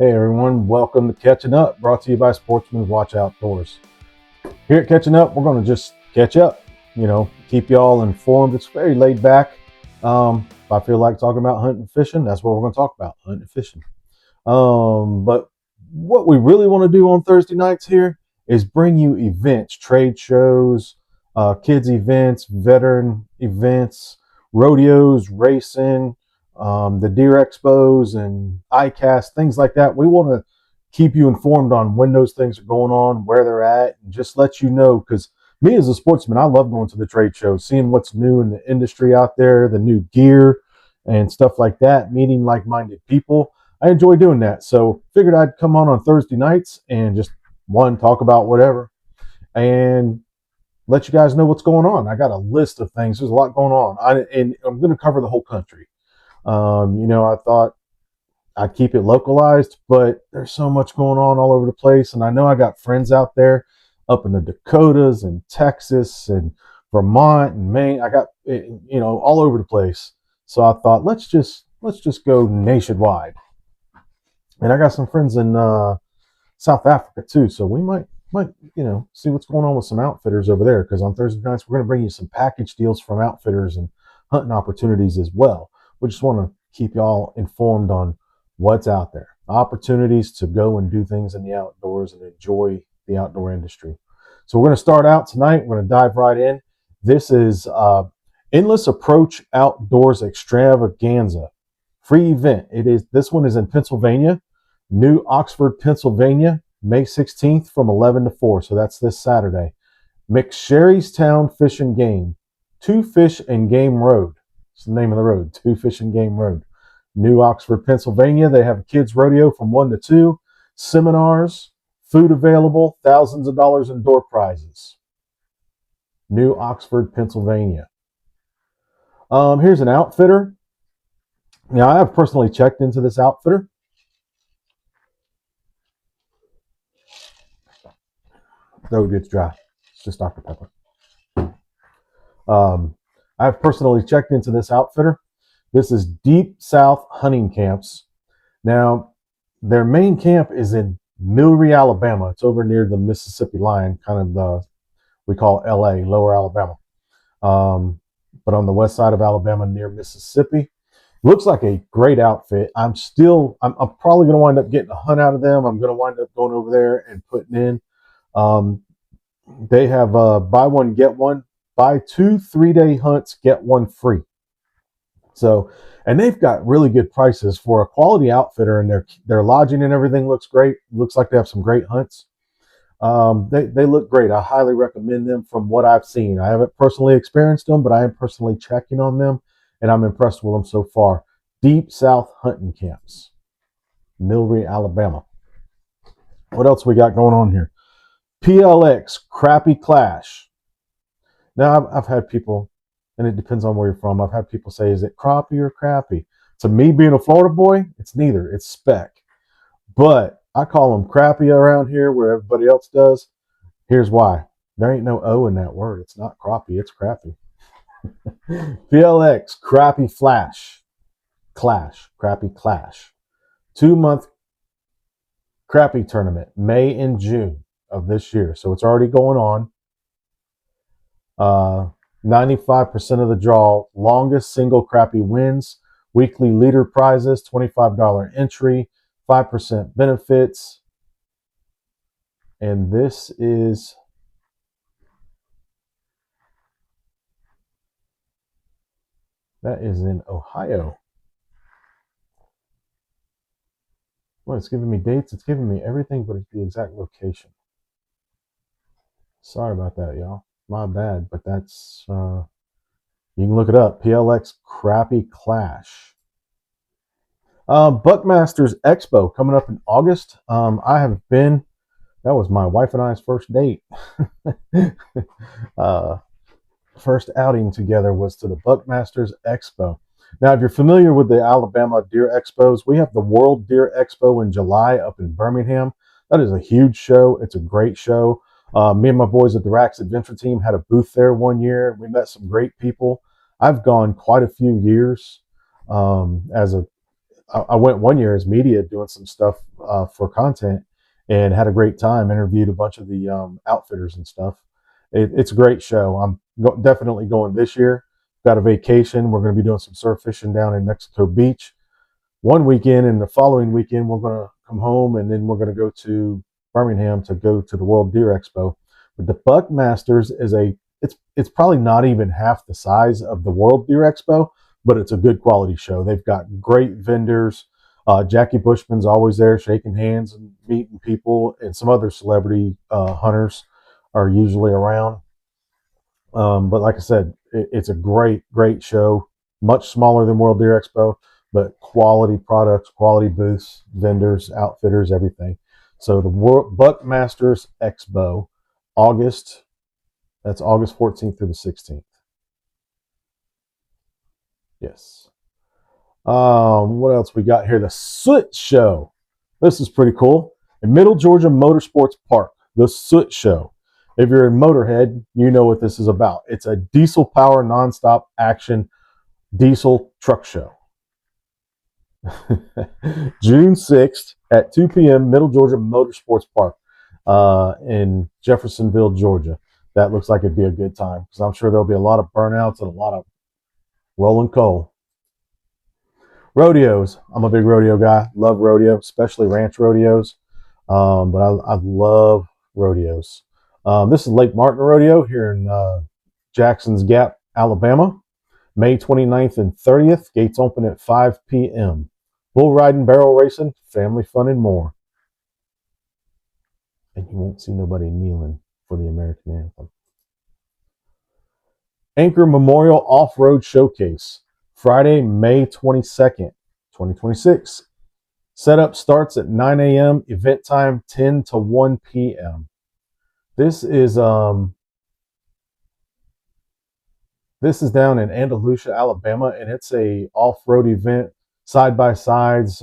Hey everyone, welcome to Catching Up, brought to you by Sportsman's Watch Outdoors. Here at Catching Up, we're going to just catch up, keep y'all informed. It's very laid back. If I feel like talking about hunting and fishing, that's what we're going to talk about, hunting and fishing. But what we really want to do on Thursday nights here is bring you events, trade shows, kids events, veteran events, rodeos, racing, the deer expos and ICAST, things like that. We want to keep you informed on when those things are going on, where they're at, and just let you know. Because me as a sportsman, I love going to the trade shows, seeing what's new in the industry out there, the new gear and stuff like that, meeting like-minded people. I enjoy doing that. So figured I'd come on Thursday nights and just talk about whatever and let you guys know what's going on. I got a list of things. There's a lot going on, and I'm going to cover the whole country. I thought I'd keep it localized, but there's so much going on all over the place, and I know I got friends out there up in the Dakotas and Texas and Vermont and Maine. I got all over the place. So I thought let's just go nationwide. And I got some friends in South Africa too, so we might see what's going on with some outfitters over there. Because on Thursday nights we're going to bring you some package deals from outfitters and hunting opportunities as well. We just want to keep y'all informed on what's out there, opportunities to go and do things in the outdoors and enjoy the outdoor industry. So we're going to start out tonight. We're going to dive right in. This is Endless Approach Outdoors Extravaganza, free event. This one is in Pennsylvania. New Oxford, Pennsylvania, May 16th from 11 to 4. So that's this Saturday. McSherrystown Fish and Game, Two Fish and Game Road. It's the name of the road, Two Fish and Game Road. New Oxford, Pennsylvania. They have a kids rodeo from 1 to 2. Seminars, food available, thousands of dollars in door prizes. New Oxford, Pennsylvania. Here's an outfitter. Now, I have personally checked into this outfitter. Though it gets dry. It's just Dr. Pepper. I've personally checked into this outfitter. This is Deep South Hunting Camps. Now, their main camp is in Millry, Alabama. It's over near the Mississippi line, we call LA, Lower Alabama. But on the west side of Alabama near Mississippi. Looks like a great outfit. I'm probably going to wind up getting a hunt out of them. I'm going to wind up going over there and putting in. They have buy one, get one, buy 2 3-day hunts, get one free. So, and they've got really good prices for a quality outfitter, and their lodging and everything looks great. Looks like they have some great hunts. They look great. I highly recommend them from what I've seen. I haven't personally experienced them, but I am personally checking on them, and I'm impressed with them so far. Deep South Hunting Camps, Millry, Alabama. What else we got going on here? PLX Crappie Clash. Now, I've had people, and it depends on where you're from, I've had people say, is it crappie or crappie? To me, being a Florida boy, it's neither. It's spec. But I call them crappie around here where everybody else does. Here's why. There ain't no O in that word. It's not crappie, it's crappie. PLX Crappie Crappie Clash. 2-month crappie tournament, May and June of this year. So it's already going on. 95% of the draw, longest single crappie wins, weekly leader prizes, $25 entry, 5% benefits. And this is in Ohio. Well, it's giving me dates, it's giving me everything but the exact location. Sorry about that, y'all. My bad, but that's you can look it up. PLX Crappie Clash. Buckmasters Expo coming up in August. I have been. That was my wife and I's first date. First outing together was to the Buckmasters Expo. Now, if you're familiar with the Alabama Deer Expos, we have the World Deer Expo in July up in Birmingham. That is a huge show. It's a great show. Me and my boys at the Rax Adventure Team had a booth there one year. We met some great people. I've gone quite a few years I went one year as media doing some stuff for content and had a great time. Interviewed a bunch of the outfitters and stuff. It's a great show. I'm definitely going this year. Got a vacation. We're going to be doing some surf fishing down in Mexico Beach one weekend, and the following weekend we're going to come home, and then we're going to go to Birmingham to go to the World Deer Expo. But the Buckmasters is it's probably not even half the size of the World Deer Expo, but it's a good quality show. They've got great vendors. Jackie Bushman's always there, shaking hands and meeting people, and some other celebrity hunters are usually around. But like I said, it's a great show. Much smaller than World Deer Expo, but quality products, quality booths, vendors, outfitters, everything. So the World Buckmasters Expo, August. That's August 14th through the 16th. Yes. What else we got here? The Soot Show. This is pretty cool. In Middle Georgia Motorsports Park, the Soot Show. If you're a motorhead, you know what this is about. It's a diesel power nonstop action diesel truck show. June 6th at 2 p.m. Middle Georgia Motorsports Park in Jeffersonville, Georgia. That looks like it'd be a good time because I'm sure there'll be a lot of burnouts and a lot of rolling coal. Rodeos. I'm a big rodeo guy. Love rodeo, especially ranch rodeos. But I love rodeos. This is Lake Martin Rodeo here in Jackson's Gap, Alabama. May 29th and 30th. Gates open at 5 p.m. Bull riding, barrel racing, family fun, and more. And you won't see nobody kneeling for the American anthem. Anchor Memorial Off-Road Showcase, Friday, May 22nd, 2026. Setup starts at 9 a.m. Event time 10 to 1 p.m. This is down in Andalusia, Alabama, and it's a off-road event, side-by-sides,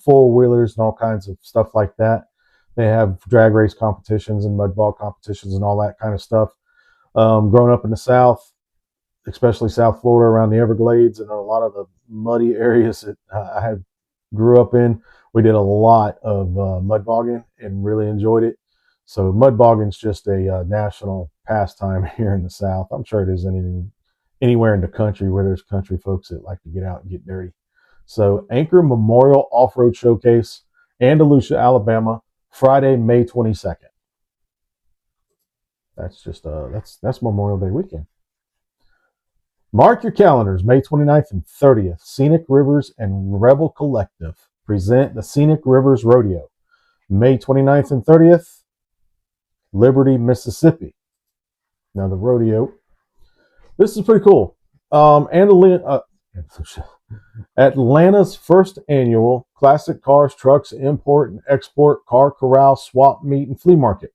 four-wheelers, and all kinds of stuff like that. They have drag race competitions and mud bog competitions and all that kind of stuff. Growing up in the South, especially South Florida around the Everglades and a lot of the muddy areas that I grew up in, we did a lot of mud bogging and really enjoyed it. So mud bogging is just a national pastime here in the South. I'm sure it is anywhere in the country where there's country folks that like to get out and get dirty. So Anchor Memorial Off-Road Showcase, Andalusia, Alabama, Friday, May 22nd. That's just that's Memorial Day weekend. Mark your calendars, May 29th and 30th. Scenic Rivers and Rebel Collective present the Scenic Rivers Rodeo. May 29th and 30th, Liberty, Mississippi. Now the rodeo, this is pretty cool. Atlanta's first annual Classic Cars, Trucks, Import and Export Car Corral, Swap Meet, and Flea Market.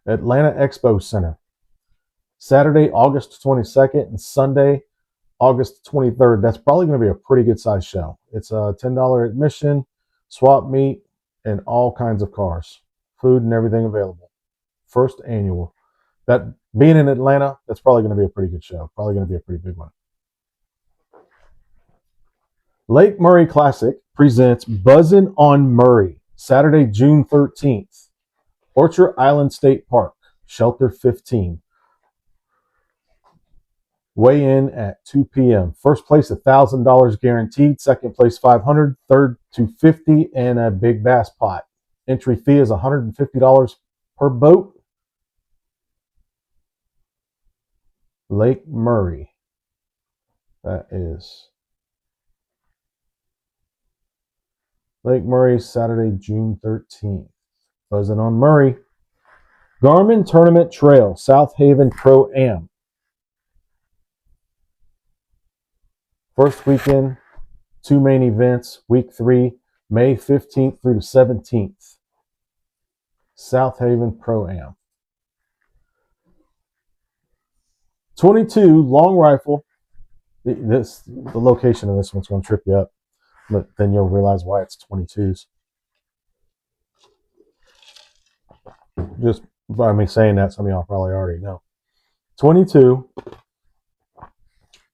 Atlanta Expo Center. Saturday, August 22nd, and Sunday, August 23rd. That's probably going to be a pretty good size show. It's a $10 admission, swap meet, and all kinds of cars, food and everything available. First annual. That being in Atlanta, that's probably going to be a pretty good show. Probably going to be a pretty big one. Lake Murray Classic presents Buzzin' on Murray, Saturday, June 13th. Orchard Island State Park, Shelter 15. Weigh in at 2 p.m. First place $1,000 guaranteed. Second place $500. Third $250 and a big bass pot. Entry fee is $150 per boat. Lake Murray. That is Lake Murray, Saturday, June 13th. Buzzing on Murray. Garmin Tournament Trail, South Haven Pro-Am. First weekend, two main events. Week 3, May 15th through the 17th. South Haven Pro-Am. 22 long rifle. The location of this one's going to trip you up, but then you'll realize why it's 22s. Just by me saying that, some of y'all probably already know. 22.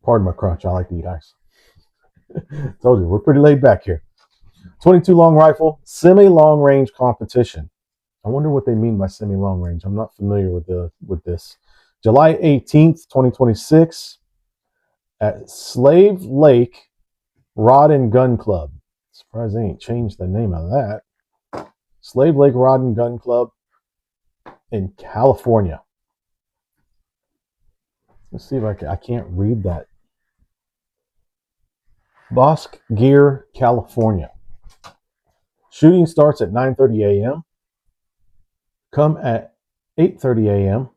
Pardon my crunch. I like to eat ice. Told you, we're pretty laid back here. .22 long rifle, semi-long range competition. I wonder what they mean by semi-long range. I'm not familiar with this. July 18th, 2026, at Slave Lake Rod and Gun Club. Surprised they ain't changed the name of that. Slave Lake Rod and Gun Club in California. Let's see if I can't read that. Bosque Gear, California. Shooting starts at 9:30 a.m. Come at 8:30 a.m.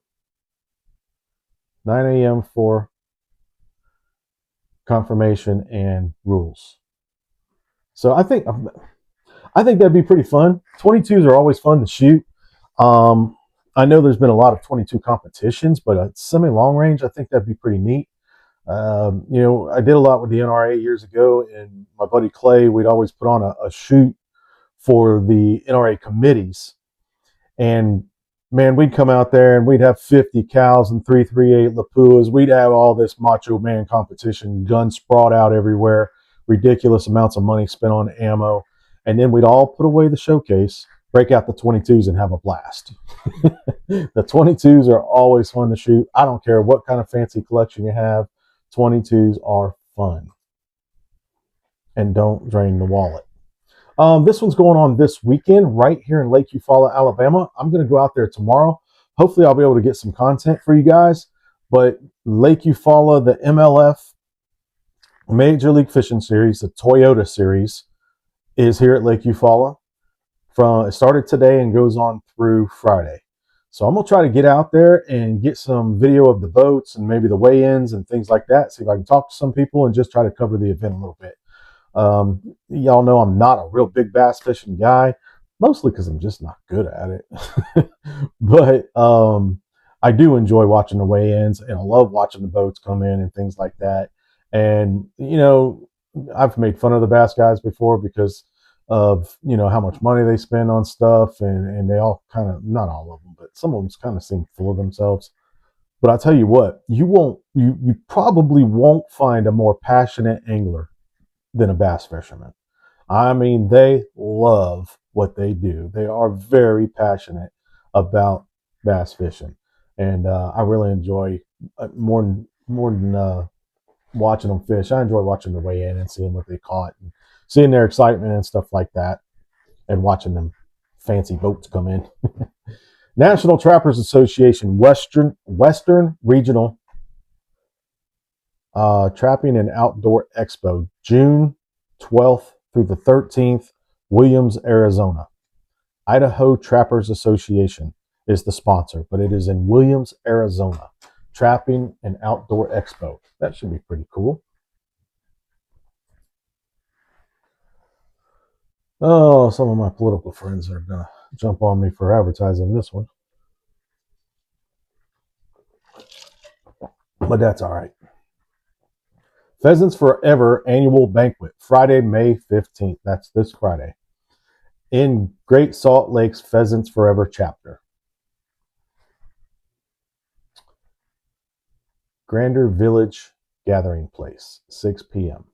9 a.m. for confirmation and rules. So I think that'd be pretty fun. 22s are always fun to shoot. I know there's been a lot of 22 competitions, but a semi-long range, I think that'd be pretty neat. I did a lot with the NRA years ago, and my buddy Clay, we'd always put on a shoot for the NRA committees. And man, we'd come out there and we'd have 50 cows and 338 Lapuas. We'd have all this macho man competition, guns sprawled out everywhere, ridiculous amounts of money spent on ammo. And then we'd all put away the showcase, break out the 22s, and have a blast. The 22s are always fun to shoot. I don't care what kind of fancy collection you have. 22s are fun and don't drain the wallet. This one's going on this weekend right here in Lake Eufaula, Alabama. I'm going to go out there tomorrow. Hopefully, I'll be able to get some content for you guys. But Lake Eufaula, the MLF Major League Fishing Series, the Toyota Series, is here at Lake Eufaula. It started today and goes on through Friday. So I'm going to try to get out there and get some video of the boats and maybe the weigh-ins and things like that. See if I can talk to some people and just try to cover the event a little bit. Y'all know I'm not a real big bass fishing guy, mostly because I'm just not good at it. But I do enjoy watching the weigh-ins, and I love watching the boats come in and things like that. And, I've made fun of the bass guys before because of, how much money they spend on stuff, and they all kind of, not all of them, but some of them kind of seem full of themselves. But I'll tell you what, you probably won't find a more passionate angler than a bass fisherman. I mean, they love what they do. They are very passionate about bass fishing, and I really enjoy more than watching them fish. I enjoy watching the weigh in and seeing what they caught, and seeing their excitement and stuff like that, and watching them fancy boats come in. National Trappers Association Western Regional Trapping and Outdoor Expo, June 12th through the 13th, Williams, Arizona. Idaho Trappers Association is the sponsor, but it is in Williams, Arizona. Trapping and Outdoor Expo. That should be pretty cool. Oh, some of my political friends are going to jump on me for advertising this one. But that's all right. Pheasants Forever Annual Banquet, Friday, May 15th. That's this Friday. In Great Salt Lake's Pheasants Forever chapter. Grander Village Gathering Place, 6 p.m.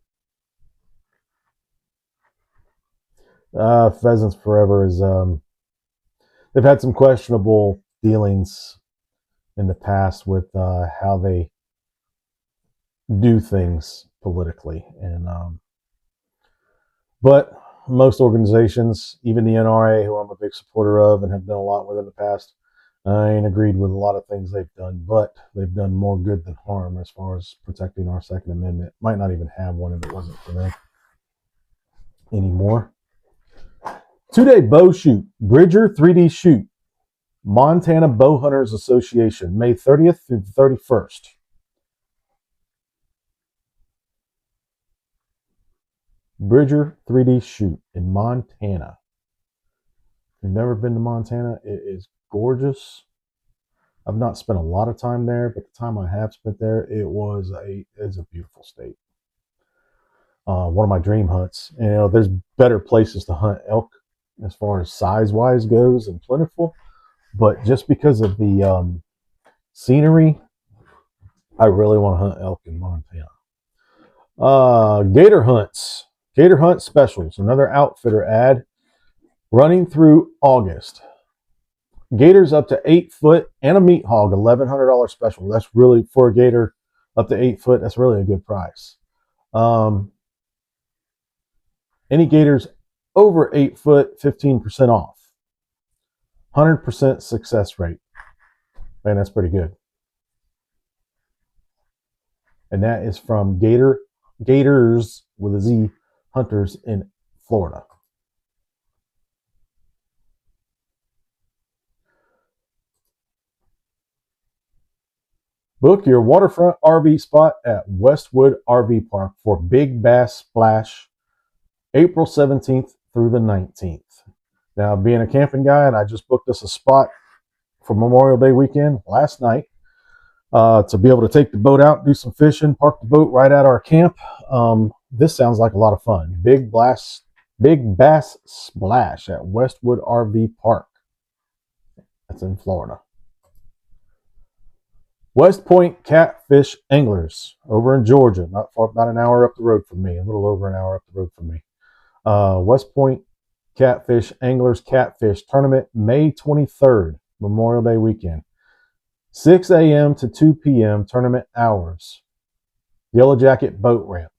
Pheasants Forever is, they've had some questionable dealings in the past with how they do things politically. And but most organizations, even the NRA, who I'm a big supporter of and have done a lot with in the past, I ain't agreed with a lot of things they've done, but they've done more good than harm as far as protecting our Second Amendment. Might not even have one if it wasn't for them anymore. 2-day bow shoot, Bridger 3D Shoot, Montana Bow Hunters Association, May 30th through the 31st. Bridger 3D Shoot in Montana. If you've never been to Montana, it is gorgeous. I've not spent a lot of time there, but the time I have spent there, it's a beautiful state. One of my dream hunts. There's better places to hunt elk as far as size-wise goes and plentiful, but just because of the scenery, I really want to hunt elk in Montana. Gator hunts, Gator Hunt Specials, another outfitter ad running through August. Gators up to 8 foot and a meat hog, $1,100 special. That's really, for a gator up to 8 foot, that's really a good price. Any gators over 8 foot, 15% off. 100% success rate. Man, that's pretty good. And that is from Gators with a Z Hunters in Florida. Book your waterfront RV spot at Westwood RV Park for Big Bass Splash, April 17th through the 19th. Now, being a camping guy, and I just booked us a spot for Memorial Day weekend last night to be able to take the boat out, do some fishing, park the boat right at our camp. This sounds like a lot of fun. Big Bass Splash at Westwood RV Park. That's in Florida. West Point Catfish Anglers over in Georgia, not far, about an hour up the road from me, a little over an hour up the road from me. West Point Catfish Anglers Catfish Tournament, May 23rd, Memorial Day weekend. 6 a.m. to 2 p.m. tournament hours. Yellow Jacket Boat Ramp.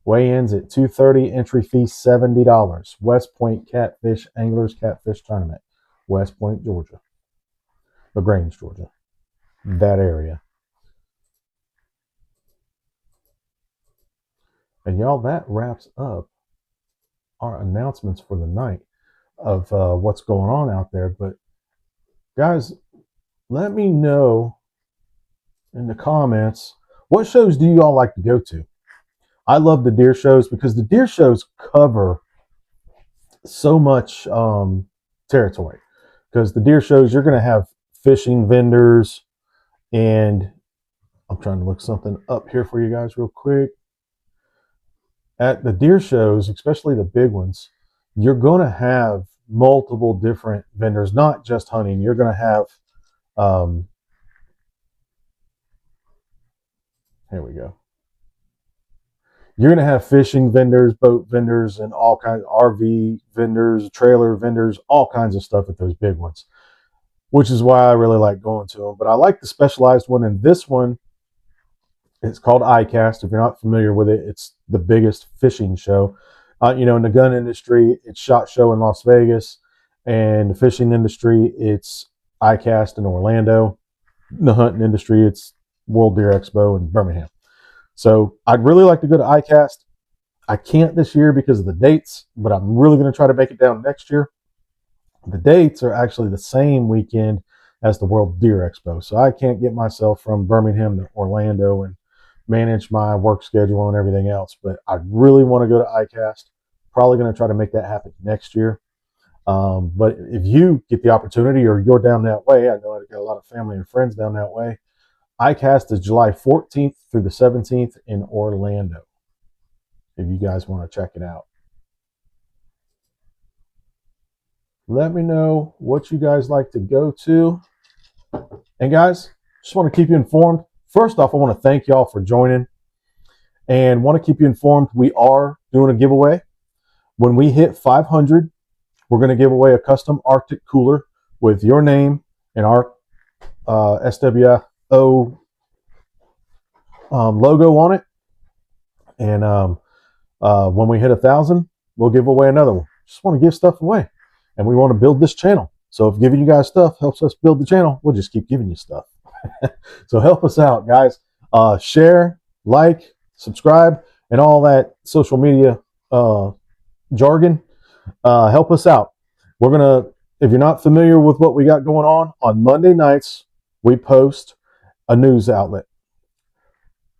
Weigh-ins at 2:30. Entry fee $70. West Point Catfish Anglers Catfish Tournament. West Point, Georgia. LaGrange, Georgia. That area. And y'all, that wraps up our announcements for the night of what's going on out there. But guys, let me know in the comments, what shows do you all like to go to? I love the deer shows because the deer shows cover so much territory. Because the deer shows, you're going to have fishing vendors, and I'm trying to look something up here for you guys real quick. At the deer shows, especially the big ones, you're going to have multiple different vendors, not just hunting. You're going to have, here we go. You're going to have fishing vendors, boat vendors, and all kinds of RV vendors, trailer vendors, all kinds of stuff at those big ones, which is why I really like going to them. But I like the specialized one, and this one, it's called ICAST. If you're not familiar with it, it's the biggest fishing show. In the gun industry, it's SHOT Show in Las Vegas, and the fishing industry, it's ICAST in Orlando. In the hunting industry, it's World Deer Expo in Birmingham. So I'd really like to go to ICAST. I can't this year because of the dates, but I'm really going to try to make it down next year. The dates are actually the same weekend as the World Deer Expo, so I can't get myself from Birmingham to Orlando and manage my work schedule and everything else. But I really want to go to ICAST. Probably going to try to make that happen next year. But if you get the opportunity, or you're down that way, I know I've got a lot of family and friends down that way. ICAST is July 14th through the 17th in Orlando, if you guys want to check it out. Let me know what you guys like to go to. And guys, just want to keep you informed. First off, I want to thank y'all for joining, and want to keep you informed. We are doing a giveaway. When we hit 500, we're going to give away a custom Arctic cooler with your name and our SWO logo on it. And when we hit 1,000, we'll give away another one. Just want to give stuff away, and we want to build this channel. So if giving you guys stuff helps us build the channel, we'll just keep giving you stuff. So help us out, guys. Share, like, subscribe, and all that social media jargon. Help us out. We're gonna, if you're not familiar with what we got going on Monday nights, we post a news outlet.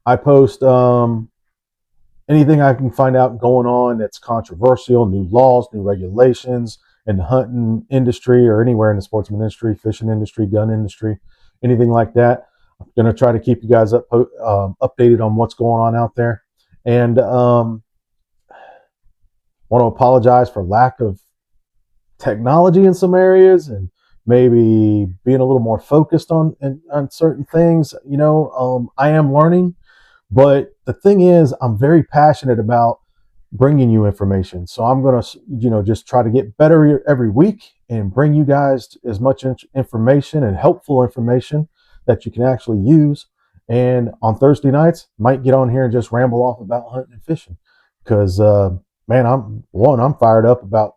I post anything I can find out going on that's controversial, new laws, new regulations in the hunting industry, or anywhere in the sportsman industry, fishing industry, gun industry, anything like that. I'm going to try to keep you guys updated on what's going on out there. And want to apologize for lack of technology in some areas, and maybe being a little more focused on certain things. I am learning, But the thing is, I'm very passionate about bringing you information. So I'm going to, just try to get better every week and bring you guys as much information and helpful information that you can actually use. And on Thursday nights, might get on here and just ramble off about hunting and fishing because, man, I'm fired up about.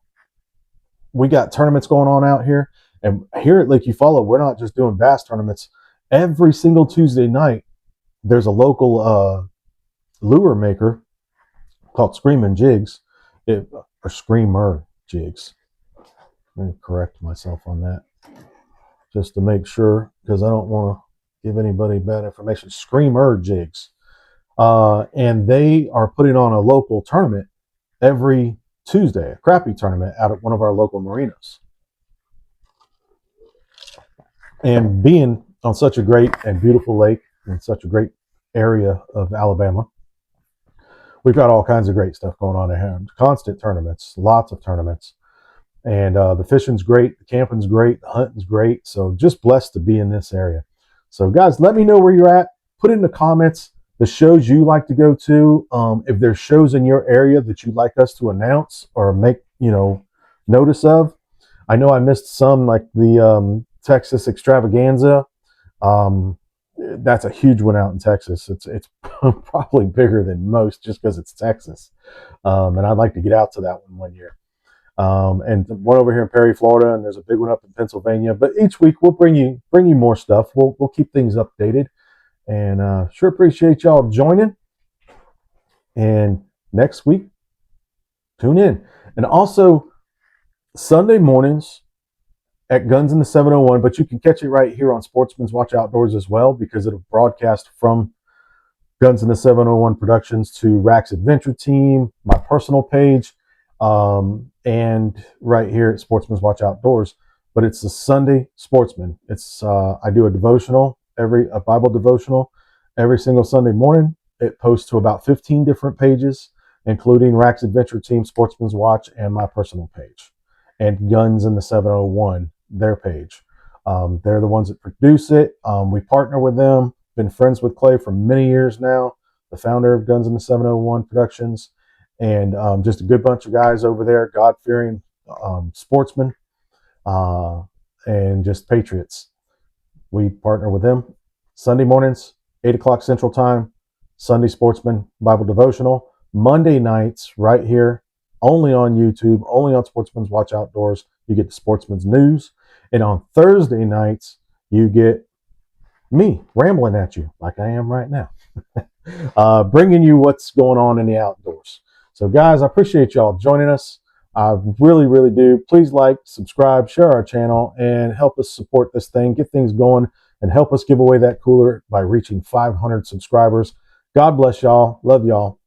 We got tournaments going on out here, and here at Lake Eufaula, we're not just doing bass tournaments. Every single Tuesday night, there's a local lure maker called Screamin' Jigs, or Screamer Jigs. Let me correct myself on that just to make sure, because I don't want to give anybody bad information. Screamer Jigs. And they are putting on a local tournament every Tuesday, a crappie tournament out at one of our local marinas. And being on such a great and beautiful lake in such a great area of Alabama, we've got all kinds of great stuff going on here. Constant tournaments, lots of tournaments. And the fishing's great, the camping's great, the hunting's great. So just blessed to be in this area. So guys, let me know where you're at. Put in the comments the shows you like to go to. If there's shows in your area that you'd like us to announce or make, notice of. I know I missed some, like the Texas Extravaganza. That's a huge one out in Texas. It's probably bigger than most just because it's Texas. And I'd like to get out to that one year. And one over here in Perry, Florida, and there's a big one up in Pennsylvania. But each week we'll bring you more stuff. We'll keep things updated, and sure appreciate y'all joining. And next week, tune in. And also Sunday mornings at Guns in the 701, but you can catch it right here on Sportsman's Watch Outdoors as well, because it'll broadcast from Guns in the 701 Productions to Rack's Adventure Team, my personal page, and right here at Sportsman's Watch Outdoors. But it's the Sunday Sportsman. It's I do a devotional, a Bible devotional every single Sunday morning. It posts to about 15 different pages, including Rack's Adventure Team, Sportsman's Watch, and my personal page, and Guns in the 701, their page. They're the ones that produce it. We partner with them. Been friends with Clay for many years now, the founder of Guns in the 701 Productions, and just a good bunch of guys over there, God-fearing sportsmen, and just patriots. We partner with them. Sunday mornings, 8 o'clock Central Time, Sunday Sportsman Bible Devotional. Monday nights, right here, only on YouTube, only on Sportsman's Watch Outdoors, you get the Sportsman's News. And on Thursday nights, you get me rambling at you like I am right now, bringing you what's going on in the outdoors. So guys, I appreciate y'all joining us. I really, really do. Please like, subscribe, share our channel, and help us support this thing, get things going, and help us give away that cooler by reaching 500 subscribers. God bless y'all. Love y'all.